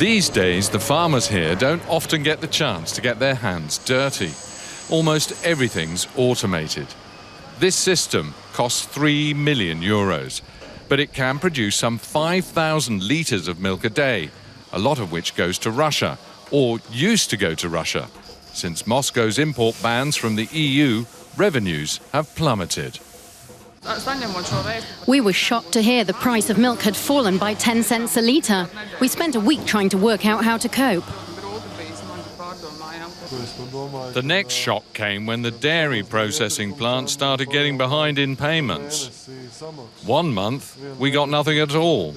These days, the farmers here don't often get the chance to get their hands dirty. Almost everything's automated. This system costs €3 million, but it can produce some 5,000 litres of milk a day, a lot of which goes to Russia, or used to go to Russia. Since Moscow's import bans from the EU, revenues have plummeted. We were shocked to hear the price of milk had fallen by 10 cents a litre. We spent a week trying to work out how to cope. The next shock came when the dairy processing plant started getting behind in payments. 1 month, we got nothing at all.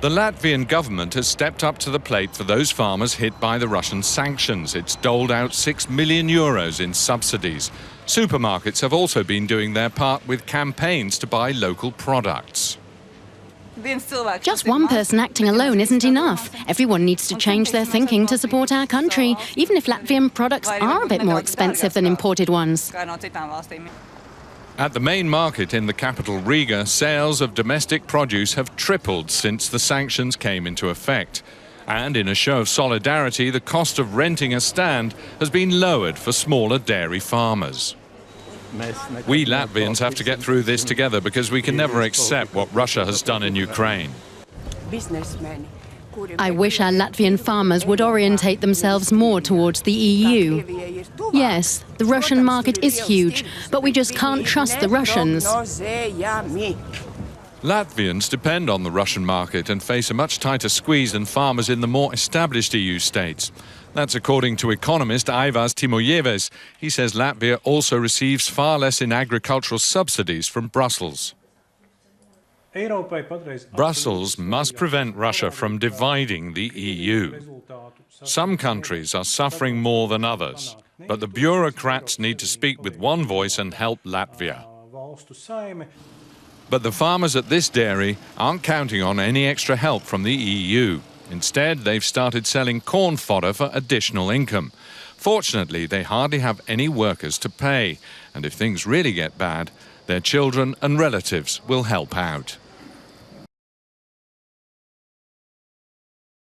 The Latvian government has stepped up to the plate for those farmers hit by the Russian sanctions. It's doled out €6 million in subsidies. Supermarkets have also been doing their part with campaigns to buy local products. Just one person acting alone isn't enough. Everyone needs to change their thinking to support our country, even if Latvian products are a bit more expensive than imported ones. At the main market in the capital Riga, sales of domestic produce have tripled since the sanctions came into effect. And in a show of solidarity, the cost of renting a stand has been lowered for smaller dairy farmers. We Latvians have to get through this together because we can never accept what Russia has done in Ukraine. I wish our Latvian farmers would orientate themselves more towards the EU. Yes, the Russian market is huge, but we just can't trust the Russians. Latvians depend on the Russian market and face a much tighter squeeze than farmers in the more established EU states. That's according to economist Aivars Timojeves. He says Latvia also receives far less in agricultural subsidies from Brussels. Brussels must prevent Russia from dividing the EU. Some countries are suffering more than others, but the bureaucrats need to speak with one voice and help Latvia. But the farmers at this dairy aren't counting on any extra help from the EU. Instead, they've started selling corn fodder for additional income. Fortunately, they hardly have any workers to pay, and if things really get bad, their children and relatives will help out.